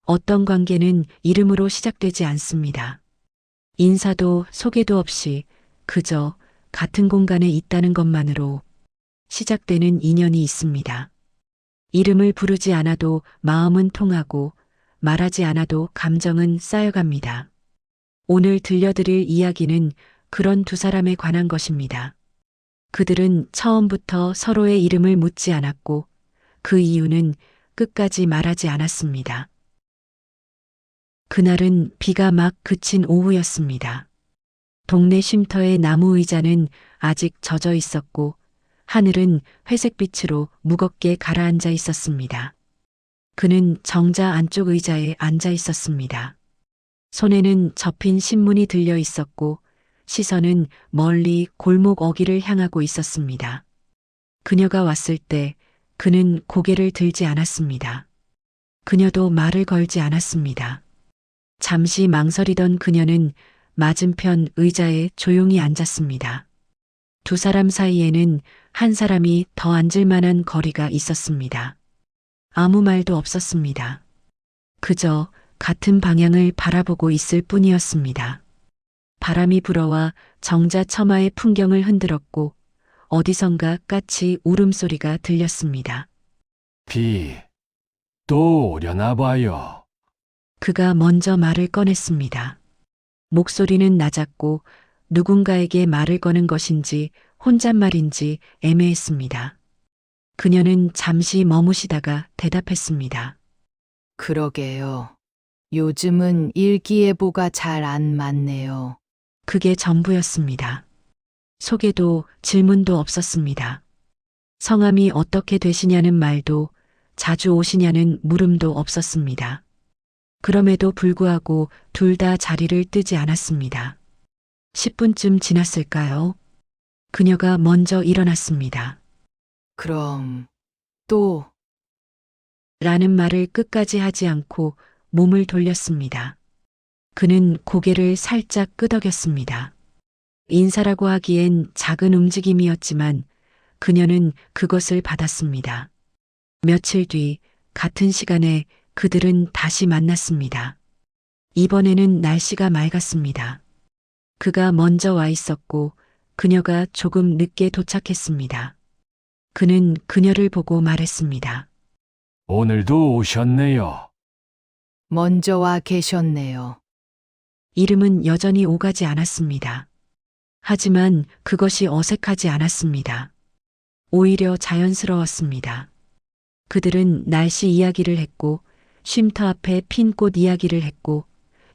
어떤 관계는 이름으로 시작되지 않습니다. 인사도 소개도 없이 그저 같은 공간에 있다는 것만으로 시작되는 인연이 있습니다. 이름을 부르지 않아도 마음은 통하고 말하지 않아도 감정은 쌓여갑니다. 오늘 들려드릴 이야기는 그런 두 사람에 관한 것입니다. 그들은 처음부터 서로의 이름을 묻지 않았고 그 이유는 끝까지 말하지 않았습니다. 그날은 비가 막 그친 오후였습니다. 동네 쉼터의 나무 의자는 아직 젖어 있었고 하늘은 회색빛으로 무겁게 가라앉아 있었습니다. 그는 정자 안쪽 의자에 앉아 있었습니다. 손에는 접힌 신문이 들려 있었고 시선은 멀리 골목 어귀를 향하고 있었습니다. 그녀가 왔을 때 그는 고개를 들지 않았습니다. 그녀도 말을 걸지 않았습니다. 잠시 망설이던 그녀는 맞은편 의자에 조용히 앉았습니다. 두 사람 사이에는 한 사람이 더 앉을 만한 거리가 있었습니다. 아무 말도 없었습니다. 그저 같은 방향을 바라보고 있을 뿐이었습니다. 바람이 불어와 정자 처마의 풍경을 흔들었고 어디선가 까치 울음소리가 들렸습니다. 비, 또 오려나 봐요. 그가 먼저 말을 꺼냈습니다. 목소리는 낮았고 누군가에게 말을 거는 것인지 혼잣말인지 애매했습니다. 그녀는 잠시 머무시다가 대답했습니다. 그러게요. 요즘은 일기예보가 잘 안 맞네요. 그게 전부였습니다. 소개도 질문도 없었습니다. 성함이 어떻게 되시냐는 말도 자주 오시냐는 물음도 없었습니다. 그럼에도 불구하고 둘 다 자리를 뜨지 않았습니다. 10분쯤 지났을까요? 그녀가 먼저 일어났습니다. 그럼 또 라는 말을 끝까지 하지 않고 몸을 돌렸습니다. 그는 고개를 살짝 끄덕였습니다. 인사라고 하기엔 작은 움직임이었지만 그녀는 그것을 받았습니다. 며칠 뒤 같은 시간에 그들은 다시 만났습니다. 이번에는 날씨가 맑았습니다. 그가 먼저 와 있었고 그녀가 조금 늦게 도착했습니다. 그는 그녀를 보고 말했습니다. 오늘도 오셨네요. 먼저 와 계셨네요. 이름은 여전히 오가지 않았습니다. 하지만 그것이 어색하지 않았습니다. 오히려 자연스러웠습니다. 그들은 날씨 이야기를 했고 쉼터 앞에 핀 꽃 이야기를 했고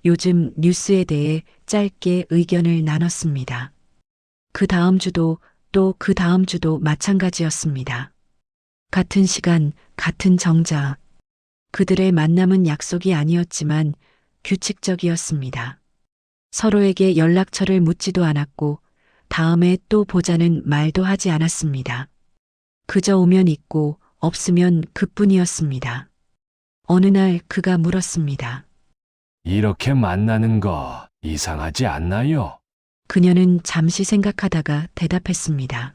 요즘 뉴스에 대해 짧게 의견을 나눴습니다. 그 다음 주도 또 그 다음 주도 마찬가지였습니다. 같은 시간, 같은 정자. 그들의 만남은 약속이 아니었지만 규칙적이었습니다. 서로에게 연락처를 묻지도 않았고 다음에 또 보자는 말도 하지 않았습니다. 그저 오면 있고 없으면 그뿐이었습니다. 어느 날 그가 물었습니다. 이렇게 만나는 거 이상하지 않나요? 그녀는 잠시 생각하다가 대답했습니다.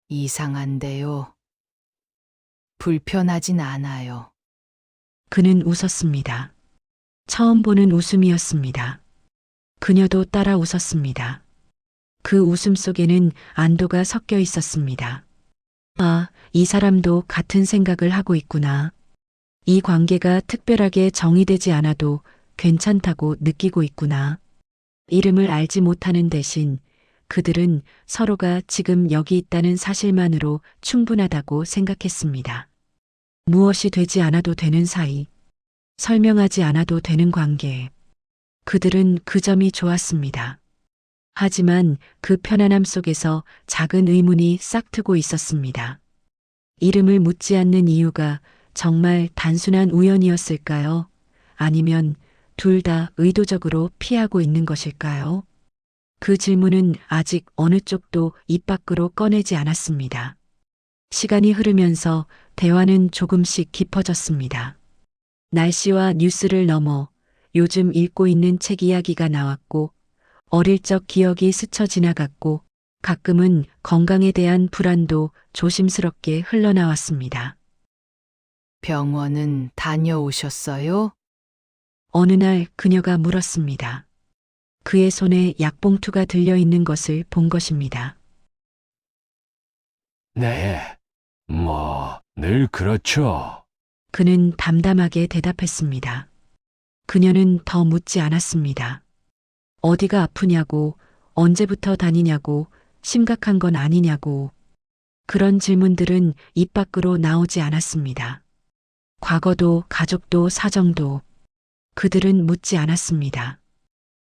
이상한데요. 불편하진 않아요. 그는 웃었습니다. 처음 보는 웃음이었습니다. 그녀도 따라 웃었습니다. 그 웃음 속에는 안도가 섞여 있었습니다. 아, 이 사람도 같은 생각을 하고 있구나. 이 관계가 특별하게 정의되지 않아도 괜찮다고 느끼고 있구나. 이름을 알지 못하는 대신 그들은 서로가 지금 여기 있다는 사실만으로 충분하다고 생각했습니다. 무엇이 되지 않아도 되는 사이, 설명하지 않아도 되는 관계. 그들은 그 점이 좋았습니다. 하지만 그 편안함 속에서 작은 의문이 싹트고 있었습니다. 이름을 묻지 않는 이유가 정말 단순한 우연이었을까요? 아니면 둘 다 의도적으로 피하고 있는 것일까요? 그 질문은 아직 어느 쪽도 입 밖으로 꺼내지 않았습니다. 시간이 흐르면서 대화는 조금씩 깊어졌습니다. 날씨와 뉴스를 넘어 요즘 읽고 있는 책 이야기가 나왔고 어릴 적 기억이 스쳐 지나갔고 가끔은 건강에 대한 불안도 조심스럽게 흘러나왔습니다. 병원은 다녀오셨어요? 어느 날 그녀가 물었습니다. 그의 손에 약봉투가 들려 있는 것을 본 것입니다. 네. 늘 그렇죠. 그는 담담하게 대답했습니다. 그녀는 더 묻지 않았습니다. 어디가 아프냐고, 언제부터 다니냐고, 심각한 건 아니냐고. 그런 질문들은 입 밖으로 나오지 않았습니다. 과거도 가족도 사정도 그들은 묻지 않았습니다.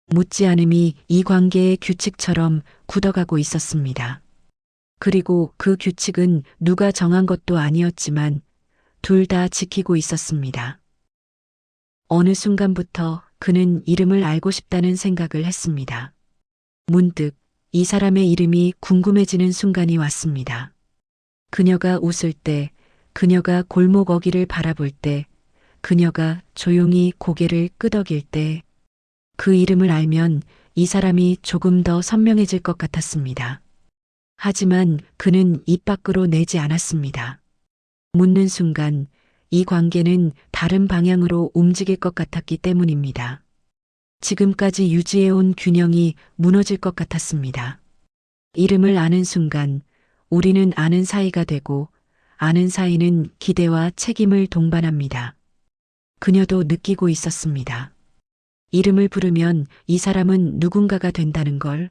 묻지 않음이 이 관계의 규칙처럼 굳어가고 있었습니다. 그리고 그 규칙은 누가 정한 것도 아니었지만 둘 다 지키고 있었습니다. 어느 순간부터 그는 이름을 알고 싶다는 생각을 했습니다. 문득 이 사람의 이름이 궁금해지는 순간이 왔습니다. 그녀가 웃을 때, 그녀가 골목 어귀를 바라볼 때, 그녀가 조용히 고개를 끄덕일 때, 그 이름을 알면 이 사람이 조금 더 선명해질 것 같았습니다. 하지만 그는 입 밖으로 내지 않았습니다. 묻는 순간 이 관계는 다른 방향으로 움직일 것 같았기 때문입니다. 지금까지 유지해온 균형이 무너질 것 같았습니다. 이름을 아는 순간 우리는 아는 사이가 되고 아는 사이는 기대와 책임을 동반합니다. 그녀도 느끼고 있었습니다. 이름을 부르면 이 사람은 누군가가 된다는 걸.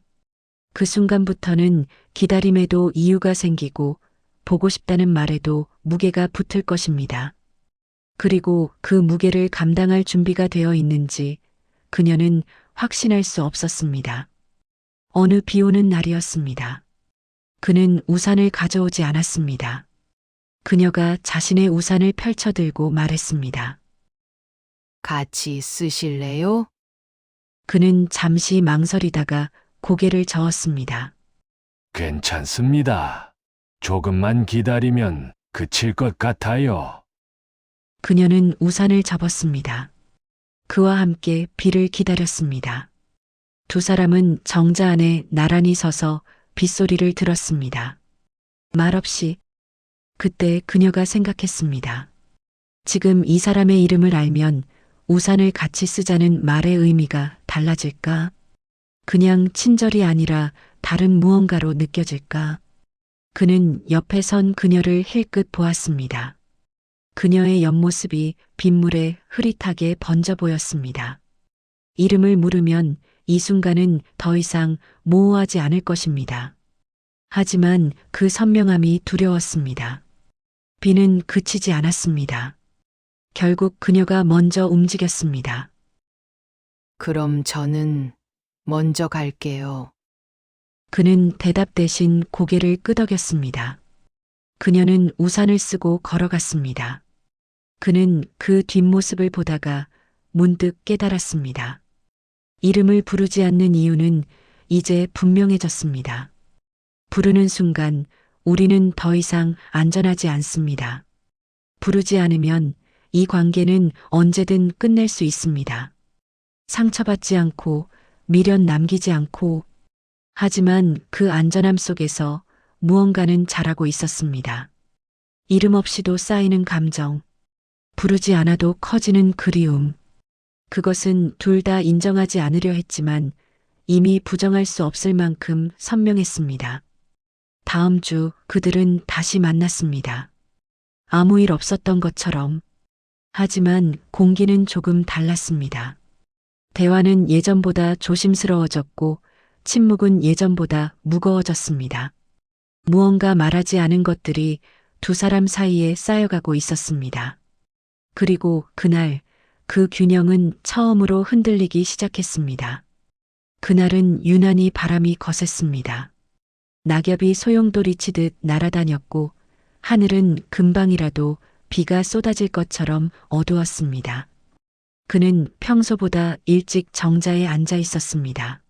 그 순간부터는 기다림에도 이유가 생기고 보고 싶다는 말에도 무게가 붙을 것입니다. 그리고 그 무게를 감당할 준비가 되어 있는지 그녀는 확신할 수 없었습니다. 어느 비 오는 날이었습니다. 그는 우산을 가져오지 않았습니다. 그녀가 자신의 우산을 펼쳐들고 말했습니다. 같이 쓰실래요? 그는 잠시 망설이다가 고개를 저었습니다. 괜찮습니다. 조금만 기다리면 그칠 것 같아요. 그녀는 우산을 접었습니다. 그와 함께 비를 기다렸습니다. 두 사람은 정자 안에 나란히 서서 빗소리를 들었습니다. 말없이 그때 그녀가 생각했습니다. 지금 이 사람의 이름을 알면 우산을 같이 쓰자는 말의 의미가 달라질까? 그냥 친절이 아니라 다른 무언가로 느껴질까? 그는 옆에 선 그녀를 힐끗 보았습니다. 그녀의 옆모습이 빗물에 흐릿하게 번져 보였습니다. 이름을 물으면 이 순간은 더 이상 모호하지 않을 것입니다. 하지만 그 선명함이 두려웠습니다. 비는 그치지 않았습니다. 결국 그녀가 먼저 움직였습니다. 그럼 저는 먼저 갈게요. 그는 대답 대신 고개를 끄덕였습니다. 그녀는 우산을 쓰고 걸어갔습니다. 그는 그 뒷모습을 보다가 문득 깨달았습니다. 이름을 부르지 않는 이유는 이제 분명해졌습니다. 부르는 순간 우리는 더 이상 안전하지 않습니다. 부르지 않으면 이 관계는 언제든 끝낼 수 있습니다. 상처받지 않고 미련 남기지 않고 하지만 그 안전함 속에서 무언가는 자라고 있었습니다. 이름 없이도 쌓이는 감정, 부르지 않아도 커지는 그리움. 그것은 둘 다 인정하지 않으려 했지만 이미 부정할 수 없을 만큼 선명했습니다. 다음 주 그들은 다시 만났습니다. 아무 일 없었던 것처럼. 하지만 공기는 조금 달랐습니다. 대화는 예전보다 조심스러워졌고 침묵은 예전보다 무거워졌습니다. 무언가 말하지 않은 것들이 두 사람 사이에 쌓여가고 있었습니다. 그리고 그날 그 균형은 처음으로 흔들리기 시작했습니다. 그날은 유난히 바람이 거셌습니다. 낙엽이 소용돌이 치듯 날아다녔고 하늘은 금방이라도 비가 쏟아질 것처럼 어두웠습니다. 그는 평소보다 일찍 정자에 앉아 있었습니다.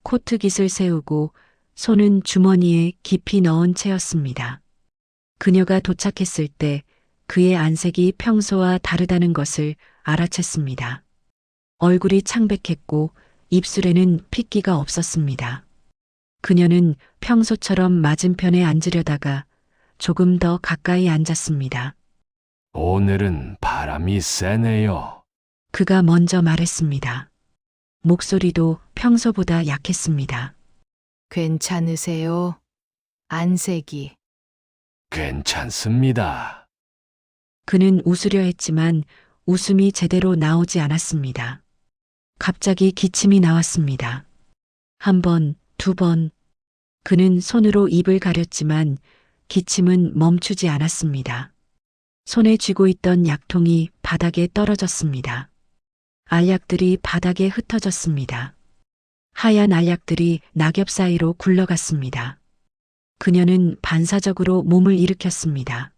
코트깃을 세우고 손은 주머니에 깊이 넣은 채였습니다. 그녀가 도착했을 때 그의 안색이 평소와 다르다는 것을 알아챘습니다. 얼굴이 창백했고 입술에는 핏기가 없었습니다. 그녀는 평소처럼 맞은편에 앉으려다가 조금 더 가까이 앉았습니다. 오늘은 바람이 세네요. 그가 먼저 말했습니다. 목소리도 평소보다 약했습니다. 괜찮으세요? 안색이. 괜찮습니다. 그는 웃으려 했지만 웃음이 제대로 나오지 않았습니다. 갑자기 기침이 나왔습니다. 한 번, 두 번. 그는 손으로 입을 가렸지만 기침은 멈추지 않았습니다. 손에 쥐고 있던 약통이 바닥에 떨어졌습니다. 알약들이 바닥에 흩어졌습니다. 하얀 알약들이 낙엽 사이로 굴러갔습니다. 그녀는 반사적으로 몸을 일으켰습니다.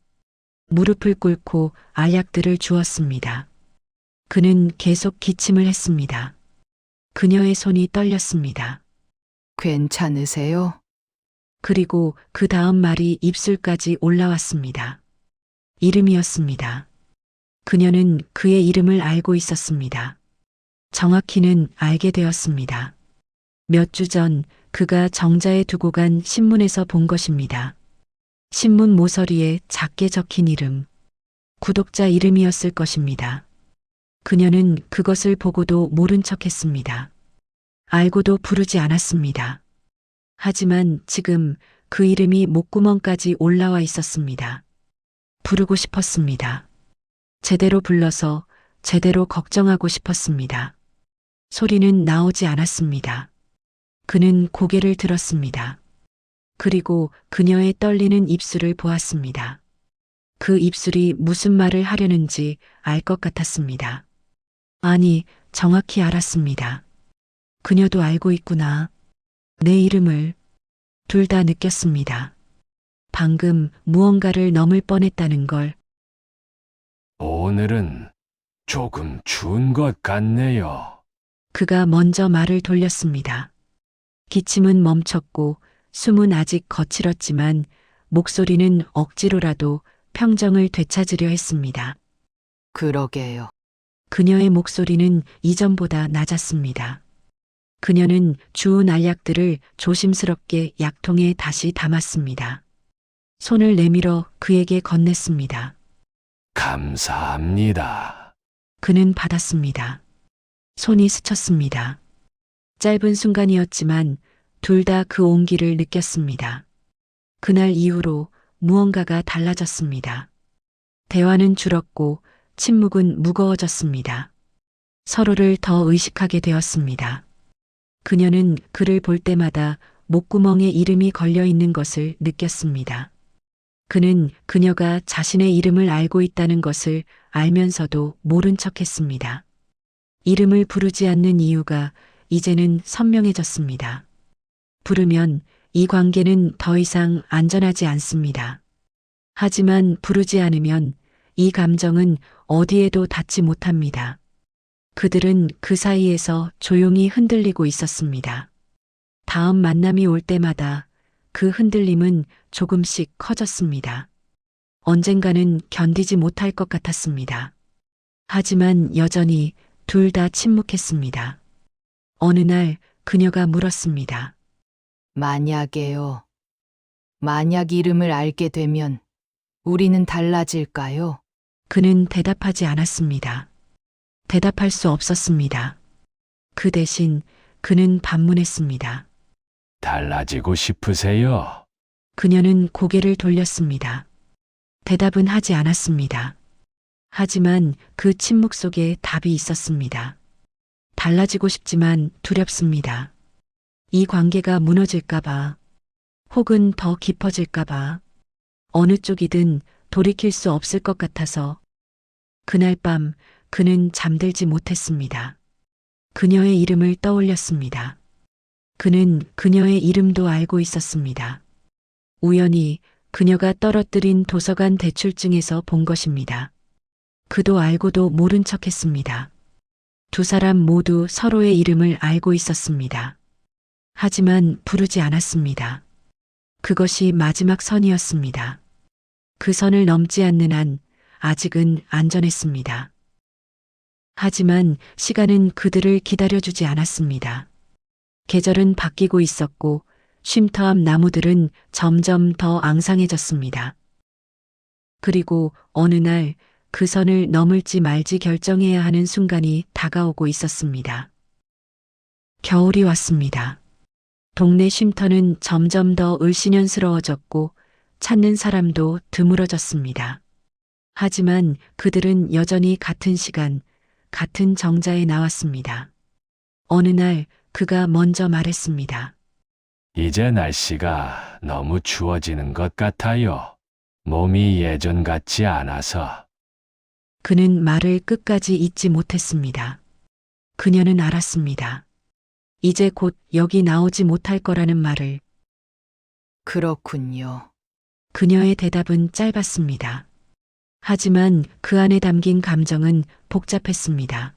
무릎을 꿇고 알약들을 주었습니다. 그는 계속 기침을 했습니다. 그녀의 손이 떨렸습니다. 괜찮으세요? 그리고 그 다음 말이 입술까지 올라왔습니다. 이름이었습니다. 그녀는 그의 이름을 알고 있었습니다. 정확히는 알게 되었습니다. 몇 주 전 그가 정자에 두고 간 신문에서 본 것입니다. 신문 모서리에 작게 적힌 이름. 구독자 이름이었을 것입니다. 그녀는 그것을 보고도 모른 척 했습니다. 알고도 부르지 않았습니다. 하지만 지금 그 이름이 목구멍까지 올라와 있었습니다. 부르고 싶었습니다. 제대로 불러서 제대로 걱정하고 싶었습니다. 소리는 나오지 않았습니다. 그는 고개를 들었습니다. 그리고 그녀의 떨리는 입술을 보았습니다. 그 입술이 무슨 말을 하려는지 알 것 같았습니다. 아니, 정확히 알았습니다. 그녀도 알고 있구나. 내 이름을. 둘 다 느꼈습니다. 방금 무언가를 넘을 뻔했다는 걸. 오늘은 조금 추운 것 같네요. 그가 먼저 말을 돌렸습니다. 기침은 멈췄고 숨은 아직 거칠었지만 목소리는 억지로라도 평정을 되찾으려 했습니다. 그러게요. 그녀의 목소리는 이전보다 낮았습니다. 그녀는 주운 알약들을 조심스럽게 약통에 다시 담았습니다. 손을 내밀어 그에게 건넸습니다. 감사합니다. 그는 받았습니다. 손이 스쳤습니다. 짧은 순간이었지만 둘 다 그 온기를 느꼈습니다. 그날 이후로 무언가가 달라졌습니다. 대화는 줄었고 침묵은 무거워졌습니다. 서로를 더 의식하게 되었습니다. 그녀는 그를 볼 때마다 목구멍에 이름이 걸려 있는 것을 느꼈습니다. 그는 그녀가 자신의 이름을 알고 있다는 것을 알면서도 모른 척 했습니다. 이름을 부르지 않는 이유가 이제는 선명해졌습니다. 부르면 이 관계는 더 이상 안전하지 않습니다. 하지만 부르지 않으면 이 감정은 어디에도 닿지 못합니다. 그들은 그 사이에서 조용히 흔들리고 있었습니다. 다음 만남이 올 때마다 그 흔들림은 조금씩 커졌습니다. 언젠가는 견디지 못할 것 같았습니다. 하지만 여전히 둘 다 침묵했습니다. 어느 날 그녀가 물었습니다. 만약에요. 만약 이름을 알게 되면 우리는 달라질까요? 그는 대답하지 않았습니다. 대답할 수 없었습니다. 그 대신 그는 반문했습니다. 달라지고 싶으세요? 그녀는 고개를 돌렸습니다. 대답은 하지 않았습니다. 하지만 그 침묵 속에 답이 있었습니다. 달라지고 싶지만 두렵습니다. 이 관계가 무너질까봐, 혹은 더 깊어질까봐, 어느 쪽이든 돌이킬 수 없을 것 같아서. 그날 밤 그는 잠들지 못했습니다. 그녀의 이름을 떠올렸습니다. 그는 그녀의 이름도 알고 있었습니다. 우연히 그녀가 떨어뜨린 도서관 대출증에서 본 것입니다. 그도 알고도 모른 척 했습니다. 두 사람 모두 서로의 이름을 알고 있었습니다. 하지만 부르지 않았습니다. 그것이 마지막 선이었습니다. 그 선을 넘지 않는 한 아직은 안전했습니다. 하지만 시간은 그들을 기다려주지 않았습니다. 계절은 바뀌고 있었고 쉼터 앞 나무들은 점점 더 앙상해졌습니다. 그리고 어느 날 그 선을 넘을지 말지 결정해야 하는 순간이 다가오고 있었습니다. 겨울이 왔습니다. 동네 쉼터는 점점 더 을씨년스러워졌고 찾는 사람도 드물어졌습니다. 하지만 그들은 여전히 같은 시간, 같은 정자에 나왔습니다. 어느 날 그가 먼저 말했습니다. 이제 날씨가 너무 추워지는 것 같아요. 몸이 예전 같지 않아서. 그는 말을 끝까지 잊지 못했습니다. 그녀는 알았습니다. 이제 곧 여기 나오지 못할 거라는 말을. 그렇군요. 그녀의 대답은 짧았습니다. 하지만 그 안에 담긴 감정은 복잡했습니다.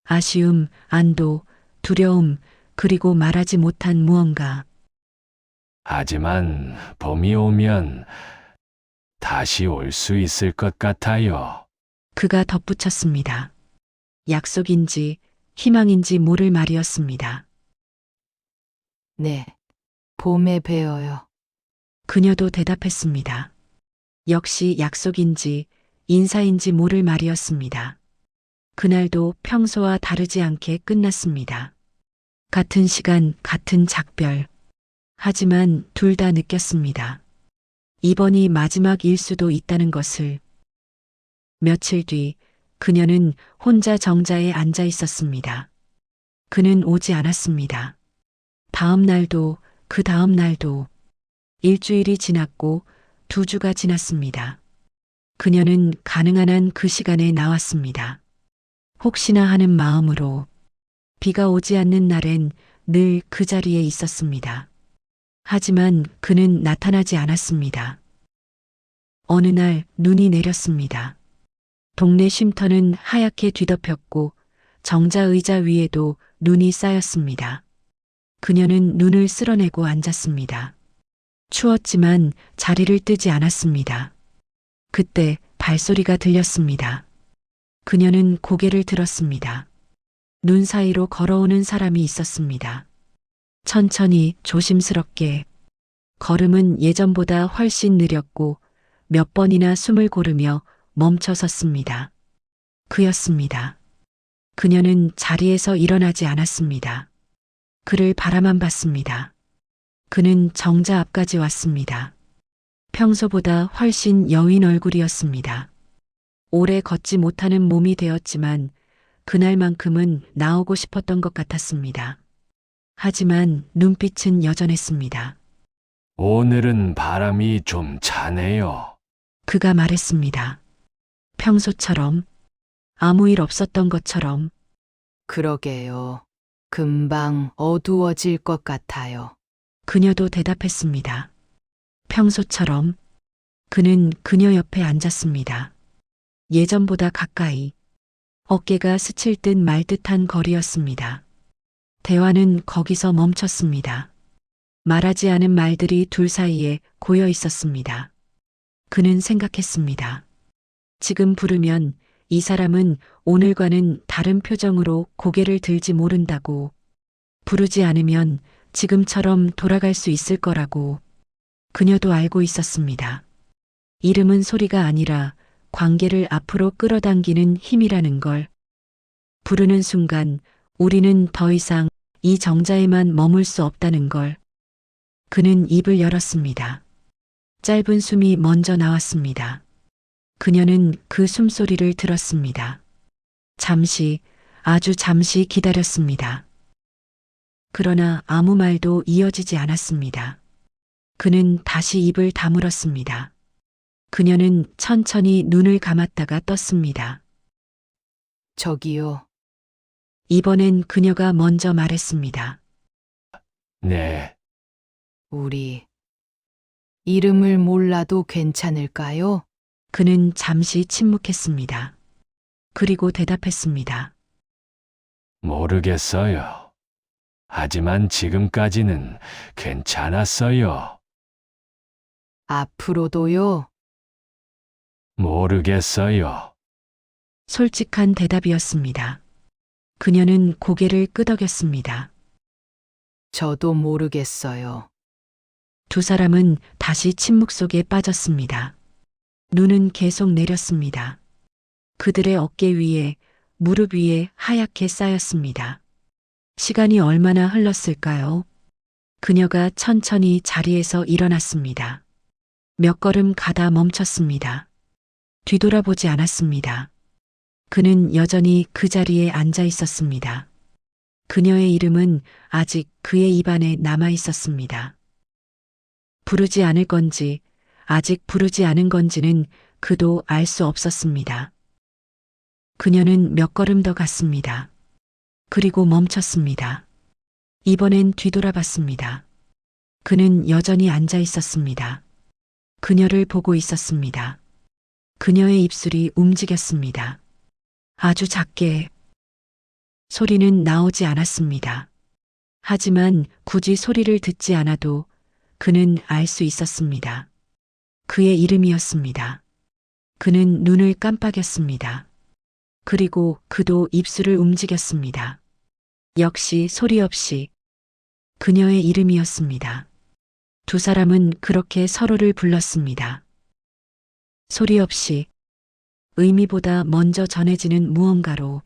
아쉬움, 안도, 두려움, 그리고 말하지 못한 무언가. 하지만 봄이 오면 다시 올 수 있을 것 같아요. 그가 덧붙였습니다. 약속인지 희망인지 모를 말이었습니다. 네. 봄에 뵈어요. 그녀도 대답했습니다. 역시 약속인지 인사인지 모를 말이었습니다. 그날도 평소와 다르지 않게 끝났습니다. 같은 시간, 같은 작별. 하지만 둘 다 느꼈습니다. 이번이 마지막일 수도 있다는 것을. 며칠 뒤 그녀는 혼자 정자에 앉아 있었습니다. 그는 오지 않았습니다. 다음 날도 그 다음 날도 일주일이 지났고 2주가 지났습니다. 그녀는 가능한 한 그 시간에 나왔습니다. 혹시나 하는 마음으로 비가 오지 않는 날엔 늘 그 자리에 있었습니다. 하지만 그는 나타나지 않았습니다. 어느 날 눈이 내렸습니다. 동네 쉼터는 하얗게 뒤덮였고 정자 의자 위에도 눈이 쌓였습니다. 그녀는 눈을 쓸어내고 앉았습니다. 추웠지만 자리를 뜨지 않았습니다. 그때 발소리가 들렸습니다. 그녀는 고개를 들었습니다. 눈 사이로 걸어오는 사람이 있었습니다. 천천히 조심스럽게. 걸음은 예전보다 훨씬 느렸고 몇 번이나 숨을 고르며 멈춰 섰습니다. 그였습니다. 그녀는 자리에서 일어나지 않았습니다. 그를 바라만 봤습니다. 그는 정자 앞까지 왔습니다. 평소보다 훨씬 여윈 얼굴이었습니다. 오래 걷지 못하는 몸이 되었지만 그날만큼은 나오고 싶었던 것 같았습니다. 하지만 눈빛은 여전했습니다. 오늘은 바람이 좀 차네요. 그가 말했습니다. 평소처럼, 아무 일 없었던 것처럼. 그러게요. 금방 어두워질 것 같아요. 그녀도 대답했습니다. 평소처럼. 그는 그녀 옆에 앉았습니다. 예전보다 가까이. 어깨가 스칠 듯 말 듯한 거리였습니다. 대화는 거기서 멈췄습니다. 말하지 않은 말들이 둘 사이에 고여 있었습니다. 그는 생각했습니다. 지금 부르면 이 사람은 오늘과는 다른 표정으로 고개를 들지 모른다고. 부르지 않으면 지금처럼 돌아갈 수 있을 거라고. 그녀도 알고 있었습니다. 이름은 소리가 아니라 관계를 앞으로 끌어당기는 힘이라는 걸. 부르는 순간 우리는 더 이상 이 정자에만 머물 수 없다는 걸. 그는 입을 열었습니다. 짧은 숨이 먼저 나왔습니다. 그녀는 그 숨소리를 들었습니다. 잠시, 아주 잠시 기다렸습니다. 그러나 아무 말도 이어지지 않았습니다. 그는 다시 입을 다물었습니다. 그녀는 천천히 눈을 감았다가 떴습니다. 저기요. 이번엔 그녀가 먼저 말했습니다. 네, 우리 이름을 몰라도 괜찮을까요? 그는 잠시 침묵했습니다. 그리고 대답했습니다. 모르겠어요. 하지만 지금까지는 괜찮았어요. 앞으로도요. 모르겠어요. 솔직한 대답이었습니다. 그녀는 고개를 끄덕였습니다. 저도 모르겠어요. 두 사람은 다시 침묵 속에 빠졌습니다. 눈은 계속 내렸습니다. 그들의 어깨 위에, 무릎 위에 하얗게 쌓였습니다. 시간이 얼마나 흘렀을까요? 그녀가 천천히 자리에서 일어났습니다. 몇 걸음 가다 멈췄습니다. 뒤돌아보지 않았습니다. 그는 여전히 그 자리에 앉아 있었습니다. 그녀의 이름은 아직 그의 입안에 남아 있었습니다. 부르지 않을 건지, 아직 부르지 않은 건지는 그도 알 수 없었습니다. 그녀는 몇 걸음 더 갔습니다. 그리고 멈췄습니다. 이번엔 뒤돌아봤습니다. 그는 여전히 앉아 있었습니다. 그녀를 보고 있었습니다. 그녀의 입술이 움직였습니다. 아주 작게. 소리는 나오지 않았습니다. 하지만 굳이 소리를 듣지 않아도 그는 알 수 있었습니다. 그의 이름이었습니다. 그는 눈을 깜빡였습니다. 그리고 그도 입술을 움직였습니다. 역시 소리 없이 그녀의 이름이었습니다. 두 사람은 그렇게 서로를 불렀습니다. 소리 없이 의미보다 먼저 전해지는 무언가로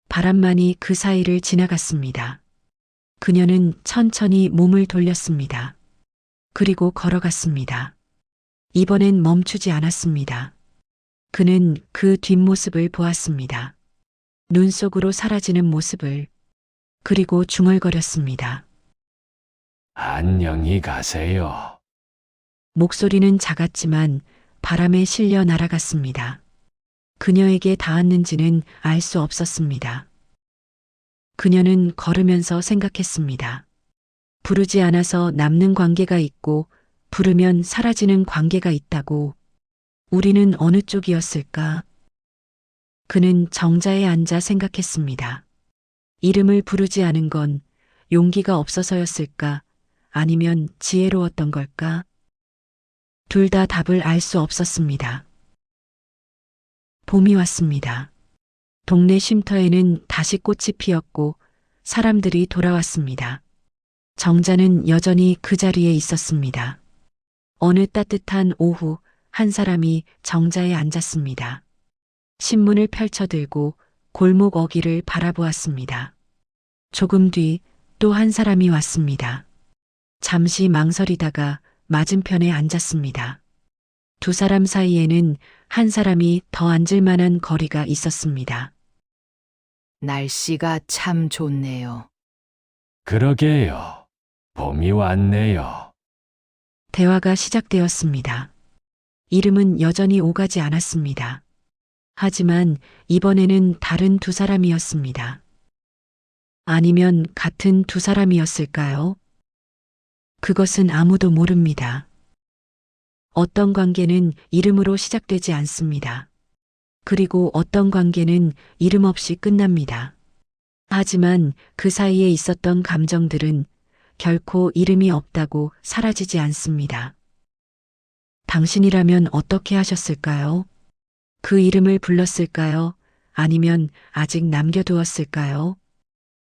바람만이 그 사이를 지나갔습니다. 그녀는 천천히 몸을 돌렸습니다. 그리고 걸어갔습니다. 이번엔 멈추지 않았습니다. 그는 그 뒷모습을 보았습니다. 눈 속으로 사라지는 모습을. 그리고 중얼거렸습니다. 안녕히 가세요. 목소리는 작았지만 바람에 실려 날아갔습니다. 그녀에게 닿았는지는 알 수 없었습니다. 그녀는 걸으면서 생각했습니다. 부르지 않아서 남는 관계가 있고 부르면 사라지는 관계가 있다고. 우리는 어느 쪽이었을까? 그는 정자에 앉아 생각했습니다. 이름을 부르지 않은 건 용기가 없어서였을까? 아니면 지혜로웠던 걸까? 둘 다 답을 알 수 없었습니다. 봄이 왔습니다. 동네 쉼터에는 다시 꽃이 피었고 사람들이 돌아왔습니다. 정자는 여전히 그 자리에 있었습니다. 어느 따뜻한 오후 한 사람이 정자에 앉았습니다. 신문을 펼쳐들고 골목 어귀를 바라보았습니다. 조금 뒤 또 한 사람이 왔습니다. 잠시 망설이다가 맞은편에 앉았습니다. 두 사람 사이에는 한 사람이 더 앉을 만한 거리가 있었습니다. 날씨가 참 좋네요. 그러게요. 봄이 왔네요. 대화가 시작되었습니다. 이름은 여전히 오가지 않았습니다. 하지만 이번에는 다른 두 사람이었습니다. 아니면 같은 두 사람이었을까요? 그것은 아무도 모릅니다. 어떤 관계는 이름으로 시작되지 않습니다. 그리고 어떤 관계는 이름 없이 끝납니다. 하지만 그 사이에 있었던 감정들은 결코 이름이 없다고 사라지지 않습니다. 당신이라면 어떻게 하셨을까요? 그 이름을 불렀을까요? 아니면 아직 남겨두었을까요?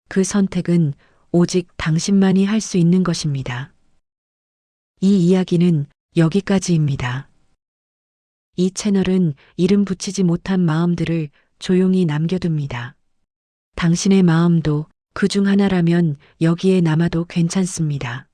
그 선택은 오직 당신만이 할 수 있는 것입니다. 이 이야기는 여기까지입니다. 이 채널은 이름 붙이지 못한 마음들을 조용히 남겨둡니다. 당신의 마음도 그 중 하나라면 여기에 남아도 괜찮습니다.